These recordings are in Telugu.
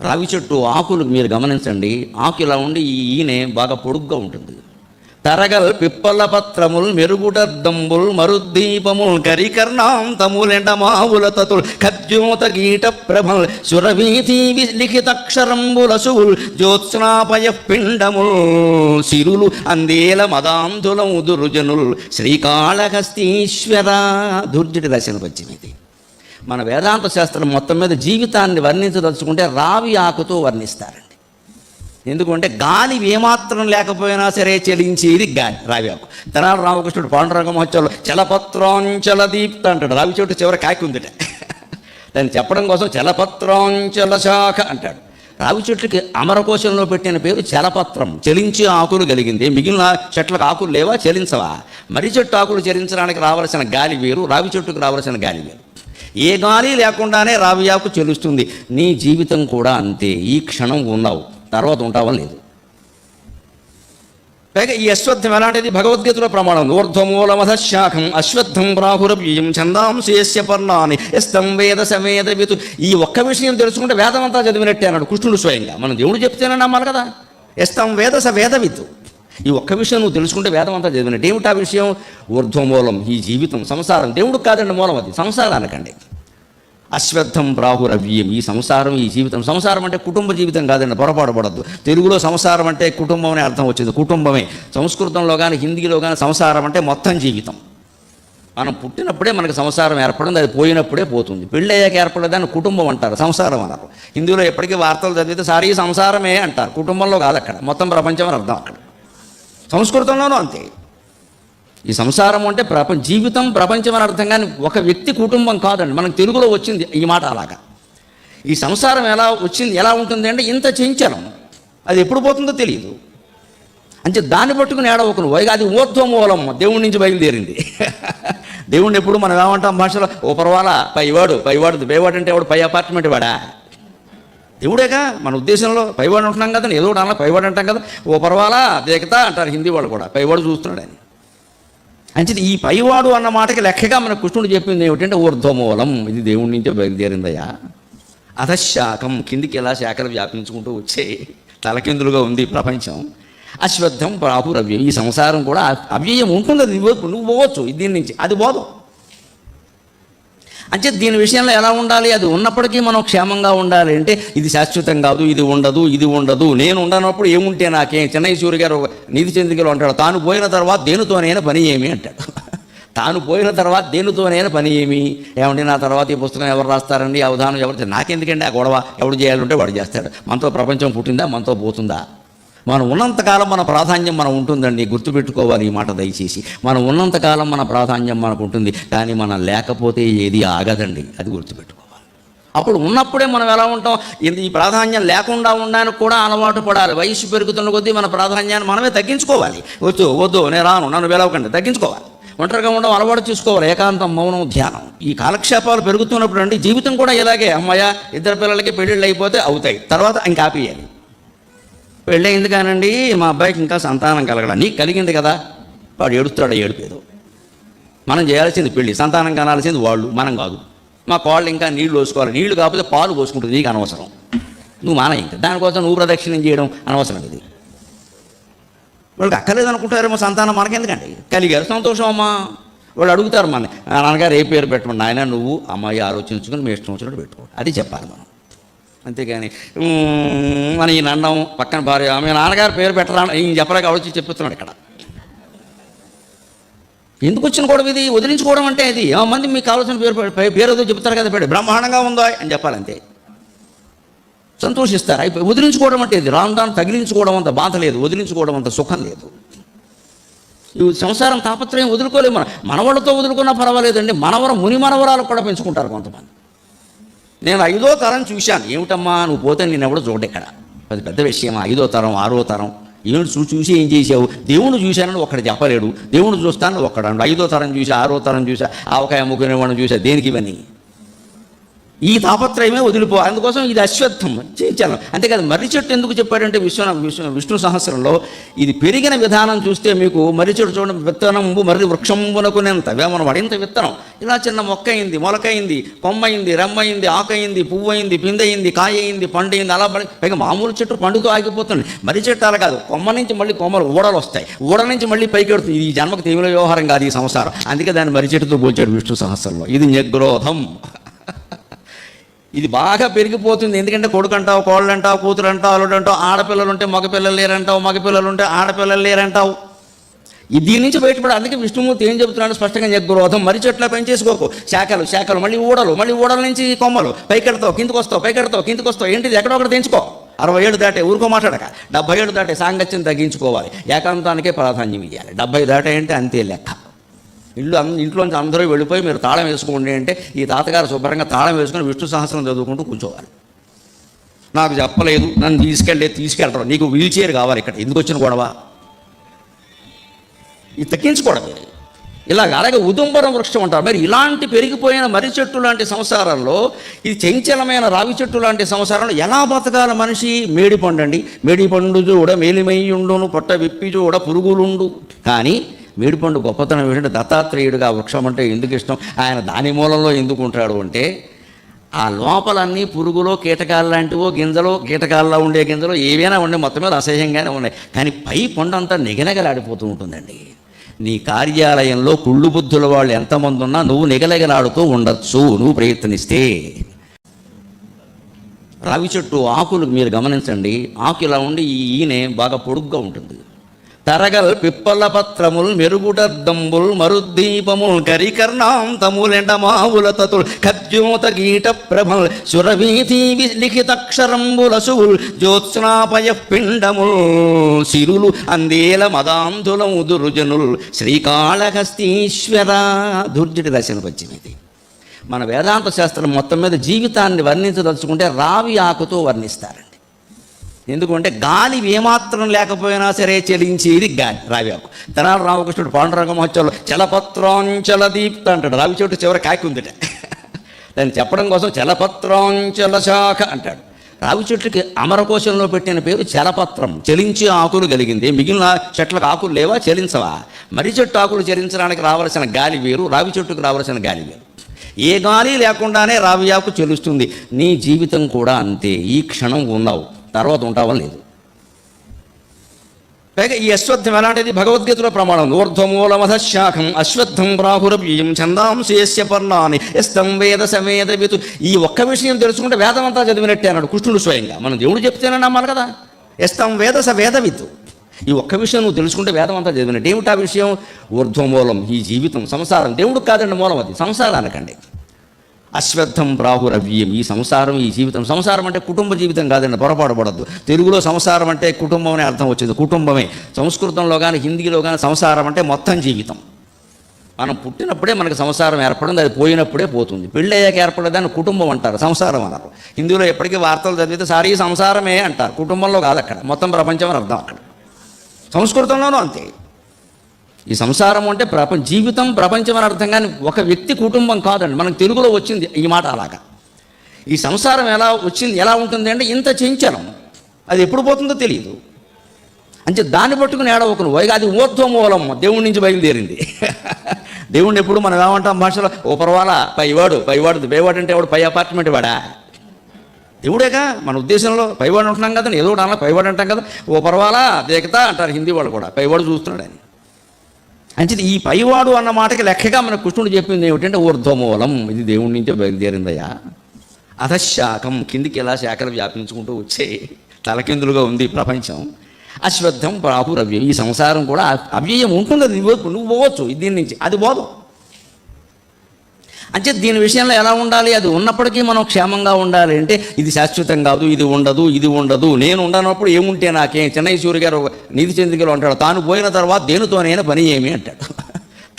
రావి చెట్టు ఆకులు మీరు గమనించండి, ఆకు ఇలా ఉండి ఈయన బాగా పొడుగ్గా ఉంటుంది. తరగల్ పిప్పల పత్రముల్ మెరుగుడద్దంబుల్ మరుద్దీపముల్ కరికర్ణాంతములెండమావుల తతుల్ ఖద్యోత గీట ప్రభల్ సురవీతి లిఖితక్షరంబులసువుల్ జ్యోత్స్నాపయ పిండముల్ సిరులు అందేల మదాంధులం దుర్జనుల్ శ్రీకాళహస్తీశ్వర. దుర్జటి రచన వచ్చింది. మన వేదాంత శాస్త్రం మొత్తం మీద జీవితాన్ని వర్ణించదలుచుకుంటే రావి ఆకుతో వర్ణిస్తారండి. ఎందుకంటే గాలి ఏమాత్రం లేకపోయినా సరే చలించేది గాలి, రావి ఆకు. తెనాలి రామకృష్ణుడు పాండురంగ మహోత్సవంలో చలపత్రాంచల దీప్త అంటాడు. రావి చెట్టు చివరి కాకి ఉందిట, దాన్ని చెప్పడం కోసం చలపత్రాంచల శాఖ అంటాడు. రావి చెట్టుకి అమరకోశంలో పెట్టిన పేరు చలపత్రం, చలించే ఆకులు కలిగింది. మిగిలిన చెట్లకు ఆకులు లేవా, చలించవా? మర్రి చెట్టు ఆకులు చలించడానికి రావాల్సిన గాలి వేరు, రావి చెట్టుకు రావాల్సిన గాలి వేరు. ఏ గాలి లేకుండానే రావి ఆకు చెలుస్తుంది. నీ జీవితం కూడా అంతే. ఈ క్షణం ఉన్నావు, తర్వాత ఉంటావా లేదు. పైగా ఈ అశ్వత్థం ఎలాంటిది? భగవద్గీతలో ప్రమాణం. ఊర్ధ్వమూలమధశాఖం అశ్వత్థం ప్రాహురవ్యయం ఛందాంసేస్య పర్ణాని యస్తం వేద సవేద వితు. ఈ ఒక్క విషయం తెలుసుకుంటే వేదం అంతా చదివినట్టే అన్నాడు కృష్ణుడు స్వయంగా. మనం దేవుడు చెప్తేనే నమ్మాలి కదా. యస్తం వేద సవేద వితు. ఈ ఒక్క విషయం నువ్వు తెలుసుకుంటే వేదం అంతా చదివినట్టు. ఏమిటా విషయం? ఊర్ధ్వమూలం, ఈ జీవితం, సంసారం. దేవుడికి కాదండి మూలం, అది సంసారానికండి. అశ్వత్థం ప్రాహురవ్యం, ఈ సంసారం, ఈ జీవితం. సంసారం అంటే కుటుంబ జీవితం కాదండి, పొరపాటు పడద్దు. తెలుగులో సంసారం అంటే కుటుంబం అనే అర్థం వచ్చింది, కుటుంబమే. సంస్కృతంలో కానీ హిందీలో కానీ సంసారం అంటే మొత్తం జీవితం. మనం పుట్టినప్పుడే మనకు సంసారం ఏర్పడింది, అది పోయినప్పుడే పోతుంది. పెళ్ళయ్యాక ఏర్పడేదాన్ని కుటుంబం అంటారు, సంసారం అన్నారు. హిందీలో ఎప్పటికీ వార్తలు చదివితే సారీ సంసారమే అంటారు, కుటుంబంలో కాదు అక్కడ, మొత్తం ప్రపంచం అని అర్థం అక్కడ. సంస్కృతంలోనూ అంతే. ఈ సంసారం అంటే జీవితం, ప్రపంచం అని అర్థం, కానీ ఒక వ్యక్తి కుటుంబం కాదండి. మనకు తెలుగులో వచ్చింది ఈ మాట అలాగా. ఈ సంసారం ఎలా వచ్చింది, ఎలా ఉంటుంది అంటే ఇంత చంచలం, అది ఎప్పుడు పోతుందో తెలియదు. అంటే దాన్ని పట్టుకుని ఏడవకును వైగా, అది ఊర్ధ్వమూలం, దేవుడి నుంచి బయలుదేరింది. దేవుడిని ఎప్పుడు మనం ఏమంటాం భాషలో, ఓ పర్వాల పైవాడు, పైవాడు అంటే ఎవడు? పై అపార్ట్మెంట్ వాడా? దేవుడేగా మన ఉద్దేశంలో. పైవాడు ఉంటున్నాం కదా, ఏదో అలా పైవాడు అంటాం కదా. ఓ పర్వాలా దేకతా అంటారు హిందీ వాళ్ళు కూడా, పైవాడు చూస్తున్నాడు అని. అంటే ఈ పైవాడు అన్న మాటకి లెక్కగా మన కృష్ణుడు చెప్పింది ఏమిటంటే ఊర్ధ్వమూలం, ఇది దేవుడి నుంచే బయలుదేరిందయ్యా. అధశాఖం, కిందికి ఎలా శాఖలు వ్యాపించుకుంటూ వచ్చే తలకిందులుగా ఉంది ప్రపంచం. అశ్వత్థం ప్రాహురవ్యం, ఈ సంసారం కూడా అవ్యయం ఉంటుంది, అది నువ్వు పోవచ్చు దీని నుంచి, అది పోదు. అంటే దీని విషయంలో ఎలా ఉండాలి? అది ఉన్నప్పటికీ మనం క్షేమంగా ఉండాలి అంటే ఇది శాశ్వతం కాదు, ఇది ఉండదు, ఇది ఉండదు. నేను ఉండనప్పుడు ఏముంటే నాకేం? చెన్నై సూర్య గారు నీతి చంద్రికలో అంటాడు, తాను పోయిన తర్వాత దేనితోనైనా పని ఏమి అంటాడు. తాను పోయిన తర్వాత దేనితోనైనా పని ఏమి? ఏమంటే నా తర్వాత ఈ పుస్తకం ఎవరు రాస్తారండి, అవధానం ఎవరు? నాకెందుకండి ఆ గొడవ? ఎవడు చేయాలంటే వాడు చేస్తాడు. మనతో ప్రపంచం పుట్టిందా, మనతో పోతుందా? మనం ఉన్నంతకాలం మన ప్రాధాన్యం మనం ఉంటుందండి, గుర్తుపెట్టుకోవాలి ఈ మాట దయచేసి. మనం ఉన్నంతకాలం మన ప్రాధాన్యం మనకు ఉంటుంది, కానీ మనం లేకపోతే ఏది ఆగదండి, అది గుర్తుపెట్టుకోవాలి. అప్పుడు ఉన్నప్పుడే మనం ఎలా ఉంటాం? ఈ ప్రాధాన్యం లేకుండా ఉండడానికి కూడా అలవాటు పడాలి. వయసు పెరుగుతున్న కొద్దీ మన ప్రాధాన్యాన్ని మనమే తగ్గించుకోవాలి. వద్దు నేను రాను, నన్ను వెలవకండి, తగ్గించుకోవాలి. ఒంటరిగా ఉండడం అలవాటు చూసుకోవాలి. ఏకాంతం, మౌనం, ధ్యానం. ఈ కాలక్షేపాలు పెరుగుతున్నప్పుడు అండి జీవితం కూడా ఇలాగే. అమ్మయ్య, ఇద్దరు పిల్లలకి పెళ్ళిళ్ళు అయిపోతే అవుతాయి, తర్వాత ఇంకా ఆపేయాలి. పెళ్ళయింది కానండి, మా అబ్బాయికి ఇంకా సంతానం కలగడం. నీకు కలిగింది కదా, వాడు ఏడుస్తాడు, ఏడుపేదో. మనం చేయాల్సింది పెళ్ళి, సంతానం కనాల్సింది వాళ్ళు, మనం కాదు. మా కోళ్ళు ఇంకా నీళ్లు పోసుకోవాలి, నీళ్లు కాకపోతే పాలు పోసుకుంటుంది, నీకు అనవసరం. నువ్వు మాన, ఇంకా దానికోసం నువ్వు ప్రదక్షిణం చేయడం అనవసరం. ఇది వాళ్ళకి అక్కర్లేదు అనుకుంటారేమో, సంతానం మనకెందుకండి? కలిగారు, సంతోషం అమ్మా. వాళ్ళు అడుగుతారు మన నాన్నగారు ఏ పేరు పెట్టమని. నాయన నువ్వు అమ్మాయి ఆలోచించుకొని మీ ఇష్టం వచ్చినట్టు పెట్టుకో, అది చెప్పాలి మనం. అంతేగాని మన ఈయన అన్నం పక్కన భార్య ఆమె నాన్నగారు పేరు పెట్టరా ఈయన చెప్పలేక ఆలోచి చెప్తున్నాడు ఇక్కడ. ఎందుకు వచ్చిన కూడా ఇది వదిలించుకోవడం అంటే ఇది. మంది మీకు కావాల్సిన పేరు ఏదో చెప్తారు కదా, పేరు బ్రహ్మాండంగా ఉందో అని చెప్పాలంతే, సంతోషిస్తారు. అయిపోయి వదిలించుకోవడం అంటే ఇది. రాను దాన్ని తగిలించుకోవడం అంత బాధ లేదు, వదిలించుకోవడం అంత సుఖం లేదు. ఈ సంసారం తాపత్రయం వదులుకోలేము. మనవాళ్ళతో వదులుకున్నా పర్వాలేదండి, ముని మనవరాలు కూడా పెంచుకుంటారు కొంతమంది. నేను 5వ తరం చూశాను. ఏమిటమ్మా నువ్వు పోతే నేను ఎవడో చూడెక్కడ, అది పెద్ద విషయమా? 5వ తరం 6వ తరం ఏమిటి చూసి ఏం చేసావు? దేవుణ్ణి చూశానని ఒక్కడు చెప్పలేడు, దేవుణ్ణి చూస్తాను ఒక్కడు. 5వ తరం చూసా, 6వ తరం చూసా, ఆవకాయ అమ్ముకునేవాడిని చూసా. దేనికి ఇవన్నీ? ఈ తాపత్రయమే వదిలిపో. అందుకోసం ఇది అశ్వత్థం చేయించాను. అంతేకాదు మర్రి చెట్టు ఎందుకు చెప్పాడంటే విష్ణు సహస్రంలో ఇది పెరిగిన విధానం చూస్తే మీకు మర్రి చెట్టు చూడండి, విత్తనంబు మర్రి వృక్షంబునకునేంత వేమన పడింత విత్తనం ఇలా చిన్న మొక్క అయింది, మొలకైంది, కొమ్మయింది, రెమ్మయింది, ఆకయింది, పువ్వు అయింది, పిందయింది, కాయ అయింది, పండు అయింది. అలా పైగా మామూలు చెట్టు పండుతో ఆగిపోతుంది. మర్రి చెట్టు అలా కాదు, కొమ్మ నుంచి మళ్ళీ కొమ్మలు ఊడలు వస్తాయి, ఊడ నుంచి మళ్ళీ పైకి ఎడుతుంది. ఈ జన్మకు తీవ్ర వ్యవహారం కాదు ఈ సంసారం. అందుకే దాన్ని మర్రి చెట్టుతో పోల్చాడు విష్ణు సహస్రంలో. ఇది న్యగ్రోధం. ఇది బాగా పెరిగిపోతుంది. ఎందుకంటే కొడుకు అంటావు, కోళ్ళు అంటావు, కూతురు అంటావు, అల్లుడు అంటావు, ఆడపిల్లలు ఉంటే మగపిల్లలు లేరంటావు, మగపిల్లలు ఉంటే ఆడపిల్లలు లేరంటావు. దీని నుంచి బయటపడి అందుకే విష్ణుమూర్తి ఏం చెబుతున్నాడు స్పష్టంగా, న్యగ్రోధం. మర్రి చెట్ల పెంచేసుకోకు, శాఖలు శాఖలు, మళ్ళీ ఊడలు, మళ్ళీ ఊడల నుంచి కొమ్మలు, పైకెడతావు, కిందకు వస్తావు, పైకెడతావు, కిందకు వస్తావు. ఏంటిది ఎక్కడో ఒకటి తెంచుకో. 60 ఏళ్ళు దాటే ఊరుకో మాట్లాడక, 70 ఏళ్ళు దాటే సాంగత్యం తగ్గించుకోవాలి, ఏకాంతానికే ప్రాధాన్యం ఇవ్వాలి. 70 దాటే అంటే అంతే లెక్క. ఇంట్లోంచి అందరూ వెళ్ళిపోయి మీరు తాళం వేసుకోండి అంటే ఈ తాతగారు శుభ్రంగా తాళం వేసుకొని విష్ణు సహస్రం చదువుకుంటూ కూర్చోవాలి. నాకు చెప్పలేదు, నన్ను తీసుకెళ్ళరు, నీకు వీల్ చైర్ కావాలి, ఇక్కడ ఎందుకు వచ్చిన గొడవ, ఇది తగ్గించుకోవడం. అలాగే ఉదుంబరం వృక్షం అంటారు. మరి ఇలాంటి పెరిగిపోయిన మర్రి చెట్టు లాంటి సంసారంలో, ఇది చంచలమైన రావి చెట్టు లాంటి సంసారంలో ఎలా బతకాల మనిషి? మేడిపండు అండి, మేడిపండు చూడ మేలిమయ్యుండును, పొట్ట విప్పి చూడ పురుగులుండు. కానీ మేడిపండు గొప్పతనం ఏంటంటే దత్తాత్రేయుడిగా వృక్షం అంటే ఎందుకు ఇష్టం, ఆయన దాని మూలంలో ఎందుకు ఉంటాడు అంటే, ఆ లోపలన్నీ పురుగులో కీటకాలు లాంటివో, గింజలో కీటకాల్లో ఉండే గింజలో ఏవైనా ఉండే మొత్తం మీద అసహ్యంగానే ఉన్నాయి. కానీ పై పండు అంతా నిగనగలాడిపోతూ ఉంటుందండి. నీ కార్యాలయంలో కుళ్ళు బుద్ధుల వాళ్ళు ఎంతమంది ఉన్నా నువ్వు నిగలగలాడుతూ ఉండొచ్చు, నువ్వు ప్రయత్నిస్తే. రావి చెట్టు ఆకులు మీరు గమనించండి, ఆకు ఇలా ఉండి ఈయన బాగా పొడుగ్గా ఉంటుంది. తరగల్ పిప్పల పత్రముల్ మెరుగుడద్దంబుల్ మరుద్దీపముల్ కరికర్ణాంతములెండమావుల తతుల్ ఖద్యోత గీట ప్రభల్ సురవీతి లిఖితక్షరంబులసువుల్ జ్యోత్స్నాపయ పిండముల్ సిరులు అందేల మదాంధుల దుర్జనుల్ శ్రీకాళహస్తీశ్వర. దుర్జటి దశను వచ్చినది. మన వేదాంత శాస్త్రం మొత్తం మీద జీవితాన్ని వర్ణించదలుచుకుంటే రావి ఆకుతో వర్ణిస్తారండి. ఎందుకంటే గాలి ఏమాత్రం లేకపోయినా సరే చలించేది గాలి, రావి ఆకు. తెనాలి రామకృష్ణుడు పాండురంగ మహోత్సవంలో చలపత్రాంచల దీప్త అంటాడు. రావి చెట్టు చివరి కాకి ఉందిట, దాన్ని చెప్పడం కోసం చలపత్రాంచల శాఖ అంటాడు. రావి చెట్టుకి అమరకోశంలో పెట్టిన పేరు చలపత్రం, చలించే ఆకులు కలిగింది. మిగిలిన చెట్లకు ఆకులు లేవా, చలించవా? మర్రి చెట్టు ఆకులు చలించడానికి రావాల్సిన గాలి వేరు, రావి చెట్టుకు రావాల్సిన గాలి వేరు. ఏ గాలి లేకుండానే రావి ఆకు చెలుస్తుంది. నీ జీవితం కూడా అంతే. ఈ క్షణం ఉన్నావు, తర్వాత ఉంటావా లేదు. పైగా ఈ అశ్వత్థం ఎలాంటిది? భగవద్గీతలో ప్రమాణం. ఊర్ధ్వమూలమధశాఖం అశ్వత్థం ప్రాహురవ్యయం ఛందాంసేస్య పర్ణాని యస్తం వేద సవేద వితు. ఈ ఒక్క విషయం తెలుసుకుంటే వేదం అంతా చదివినట్టే అన్నాడు కృష్ణుడు స్వయంగా. మనం దేవుడు చెప్తేనే నమ్మాలి కదా. యస్తం వేద సవేద వితు. ఈ ఒక్క విషయం నువ్వు తెలుసుకుంటే వేదం అంతా చదివినట్టు. ఏమిటా విషయం? ఊర్ధ్వమూలం, ఈ జీవితం, సంసారం. దేవుడికి కాదండి మూలం, అది సంసారానికండి. అశ్వత్థం ప్రాహురవ్యం, ఈ సంసారం, ఈ జీవితం. సంసారం అంటే కుటుంబ జీవితం కాదండి, పొరపాటు పడద్దు. తెలుగులో సంసారం అంటే కుటుంబం అనే అర్థం వచ్చేది, కుటుంబమే. సంస్కృతంలో కానీ హిందీలో కానీ సంసారం అంటే మొత్తం జీవితం. మనం పుట్టినప్పుడే మనకు సంసారం ఏర్పడింది, అది పోయినప్పుడే పోతుంది. పెళ్ళి అయ్యాక ఏర్పడేదాన్ని కుటుంబం అంటారు, సంసారం అన్నారు. హిందీలో ఎప్పటికీ వార్తలు చదివితే సారీ సంసారమే అంటారు, కుటుంబంలో కాదు అక్కడ, మొత్తం ప్రపంచం అని అర్థం అక్కడ. సంస్కృతంలోనూ అంతే. ఈ సంసారం అంటే జీవితం, ప్రపంచం అని అర్థం. కానీ ఒక వ్యక్తి కుటుంబం కాదండి. మనకు తెలుగులో వచ్చింది ఈ మాట అలాగా. ఈ సంసారం ఎలా వచ్చింది, ఎలా ఉంటుంది అంటే ఇంత చెంచలం, అది ఎప్పుడు పోతుందో తెలియదు. అంటే దాన్ని పట్టుకుని ఏడవకు నువ్వు. అది ఊర్ధ్వమూలం, దేవుడి నుంచి బయలుదేరింది. దేవుడిని ఎప్పుడు మనం ఏమంటాం భాషలో, ఓ పర్వాలా పైవాడు, పైవాడు అంటే ఎవడు? పై అపార్ట్మెంట్ వాడా? దేవుడేగా మన ఉద్దేశంలో. పైవాడు అంటున్నాం కదా, ఏదో ఒకటి అలా పైవాడు అంటాం కదా. ఓ పర్వాలా దేకతా అంటారు హిందీ వాళ్ళు కూడా, పైవాడు చూస్తున్నాడు అని. అంటే ఈ పైవాడు అన్న మాటకి లెక్కగా మన కృష్ణుడు చెప్పింది ఏమిటంటే ఊర్ధ్వమూలం, ఇది దేవుడి నుంచే బయలుదేరిందయ్యా. అధశాఖం, కిందికి ఎలా శాఖలు వ్యాపించుకుంటూ వచ్చే తలకిందులుగా ఉంది ప్రపంచం. అశ్వత్థం ప్రాహురవ్యం, ఈ సంసారం కూడా అవ్యయం ఉంటుంది, అది నువ్వు పోవచ్చు దీని నుంచి, అది పోదు. అంటే దీని విషయంలో ఎలా ఉండాలి? అది ఉన్నప్పటికీ మనం క్షేమంగా ఉండాలి అంటే ఇది శాశ్వతం కాదు, ఇది ఉండదు. నేను ఉండనప్పుడు ఏముంటే నాకేం? చెన్నై సూర్య గారు నీతి చంద్రికలో అంటాడు, తాను పోయిన తర్వాత దేనితోనైనా పని ఏమి అంటాడు.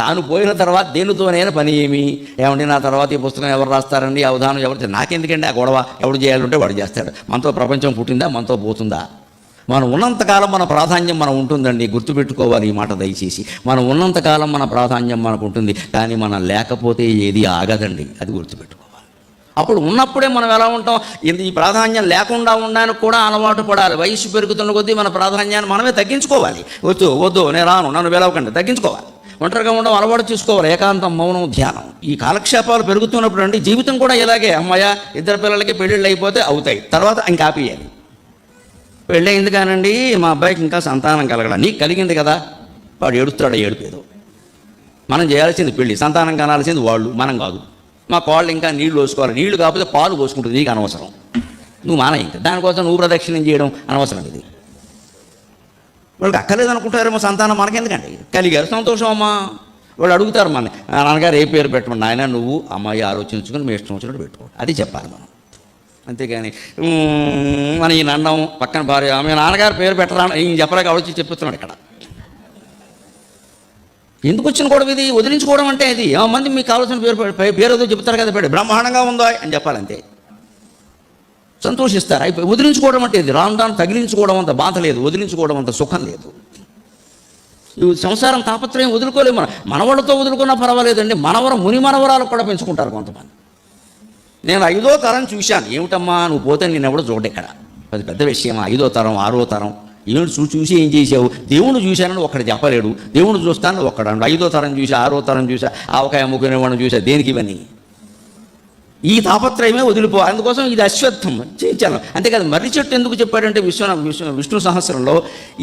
తాను పోయిన తర్వాత దేనితోనైనా పని ఏమి? ఏమంటే నా తర్వాత ఈ పుస్తకం ఎవరు రాస్తారండి, అవధానం ఎవరు? నాకెందుకండి ఆ గొడవ? ఎవడు చేయాలంటే వాడు చేస్తాడు. మనతో ప్రపంచం పుట్టిందా, మనతో పోతుందా? మనం ఉన్నంతకాలం మన ప్రాధాన్యం మనం ఉంటుందండి, గుర్తుపెట్టుకోవాలి ఈ మాట దయచేసి. మనం ఉన్నంతకాలం మన ప్రాధాన్యం మనకు ఉంటుంది, కానీ మనం లేకపోతే ఏది ఆగదండి, అది గుర్తుపెట్టుకోవాలి. అప్పుడు ఉన్నప్పుడే మనం ఎలా ఉంటాం, ఈ ప్రాధాన్యం లేకుండా ఉండడానికి కూడా అలవాటు పడాలి. వయసు పెరుగుతున్న కొద్దీ మన ప్రాధాన్యాన్ని మనమే తగ్గించుకోవాలి. వద్దు వద్దు నేను రాను, నన్ను పిలవకండి, తగ్గించుకోవాలి. ఒంటరిగా ఉండడం అలవాటు చేసుకోవాలి. ఏకాంతం, మౌనం, ధ్యానం. ఈ కాలక్షేపాలు పెరుగుతున్నప్పుడు అండి జీవితం కూడా ఇలాగే. అమ్మాయ ఇద్దరు పిల్లలకి పెళ్ళిళ్ళు అయిపోతే అవుతాయి, తర్వాత ఇంకా ఆపేయాలి. పెళ్ళయింది కానండి మా అబ్బాయికి ఇంకా సంతానం కలగడం, నీకు కలిగింది కదా, వాడు ఏడుస్తాడు, ఏడుపేదో. మనం చేయాల్సింది పెళ్ళి, సంతానం కనాల్సింది వాళ్ళు, మనం కాదు. మా కోళ్ళు ఇంకా నీళ్లు పోసుకోవాలి, నీళ్లు కాకపోతే పాలు పోసుకుంటుంది, నీకు అనవసరం, నువ్వు మాన. ఇంకా దానికోసం నువ్వు ప్రదక్షిణం చేయడం అనవసరం. ఇది వాళ్ళకి అక్కర్లేదు అనుకుంటారేమో, సంతానం మనకెందుకండి, కలిగారు సంతోషం అమ్మా. వాళ్ళు అడుగుతారు మన నాన్నగారు ఏ పేరు పెట్టమని, నాయన నువ్వు అమ్మాయి ఆలోచించుకొని మీ ఇష్టం వచ్చినట్టు పెట్టుకోండి, అది చెప్పాలి మనం. అంతేగాని మన ఈయన అన్నం పక్కన భార్య ఆమె నాన్నగారు పేరు పెట్టరా ఈయన చెప్పలేక ఆలోచించి చెప్తున్నాడు. ఇక్కడ ఎందుకు వచ్చిన కూడా ఇది వదిలించుకోవడం అంటే ఇది. మంది మీకు కావాల్సిన పేరు ఏదో చెప్తారు కదా, పెట్టి బ్రహ్మాండంగా ఉందో అని చెప్పాలంతే, సంతోషిస్తారు. అయిపోయి వదిలించుకోవడం అంటే ఇది. రాను రాను తగిలించుకోవడం అంత బాధ లేదు, వదిలించుకోవడం అంత సుఖం లేదు. ఈ సంసారం తాపత్రయం వదులుకోలేము. మనవాళ్ళతో వదులుకున్నా పర్వాలేదండి, ముని మనవరాలు కూడా పెంచుకుంటారు కొంతమంది. నేను 5వ తరం చూశాను. ఏమిటమ్మా నువ్వు పోతే నేను ఎవడో చూడెక్కడ, అది పెద్ద విషయం. 5వ తరం 6వ తరం ఏమిటి చూసి ఏం చేసావు, దేవుణ్ణి చూశానని ఒక్కడు చెప్పలేడు, దేవుణ్ణి చూస్తానని ఒక్కడు. 5వ తరం చూసా, 6వ తరం చూసా, ఆవకాయ అమ్ముకునేవాడిని చూసా, దేనికి ఇవన్నీ? ఈ తాపత్రయమే వదిలిపోవాలి. అందుకోసం ఇది అశ్వత్థం చేయించాను. అంతేకాదు మర్రి చెట్టు ఎందుకు చెప్పాడంటే విష్ణు సహస్రంలో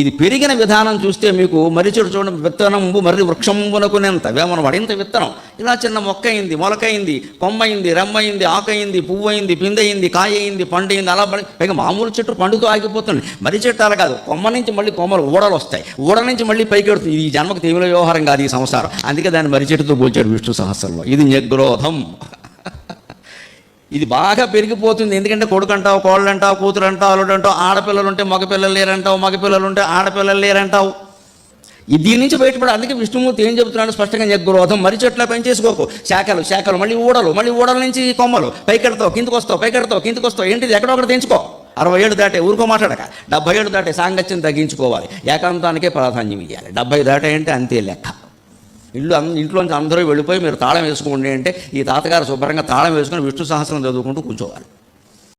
ఇది పెరిగిన విధానం చూస్తే మీకు మర్రి చెట్టు చూడండి, విత్తనంబు మర్రి వృక్షంబునకునేంత మనం పడింత విత్తనం ఇలా చిన్న మొక్క అయింది, మొలకైంది, కొమ్మయింది, రెమ్మయింది, ఆకయింది, పువ్వయింది, పిందయింది, కాయయింది, పండయింది, అలా పైగా మామూలు చెట్టు పండుతో ఆగిపోతుంది. మర్రి చెట్టు అలా కాదు, కొమ్మ నుంచి మళ్ళీ కొమ్మలు ఊడలు వస్తాయి, ఊడ నుంచి మళ్ళీ పైకి ఎడుతుంది. ఈ జన్మకు తీవ్ర వ్యవహారం కాదు ఈ సంసారం. అందుకే దాన్ని మర్రి చెట్టుతో పోల్చాడు విష్ణు సహస్రంలో. ఇది న్యగ్రోధం. ఇది బాగా పెరిగిపోతుంది. ఎందుకంటే కొడుకు అంటావు, కోళ్ళు అంటావు, కూతురు అంటావు, అల్లుడు అంటావు, ఆడపిల్లలు ఉంటే మగపిల్లలు లేరంటావు, మగపిల్లలు ఉంటే ఆడపిల్లలు లేరంటావు. దీని నుంచి బయటపడాలి. అందుకే విష్ణుమూర్తి ఏం చెబుతున్నాడు స్పష్టంగా, న్యగ్రోధం. మర్రి చెట్ల పెంచేసుకోకు, శాఖలు మళ్ళీ మళ్ళీ ఊడల నుంచి కొమ్మలు, పైకెడతావు కిందకు వస్తావు, ఏంటిది ఎక్కడో ఒకటి తెంచుకో. 60 ఏళ్ళు దాటే ఊరుకో మాట్లాడక, 70 ఏళ్ళు దాటే సాంగత్యం తగ్గించుకోవాలి, ఏకాంతానికే ప్రాధాన్యం ఇవ్వాలి. 70 దాటే అంటే అంతే లెక్క. ఇంట్లోంచి అందరూ వెళ్ళిపోయి మీరు తాళం వేసుకోండి అంటే ఈ తాతగారు శుభ్రంగా తాళం వేసుకొని విష్ణు సహస్రం చదువుకుంటూ కూర్చోవాలి.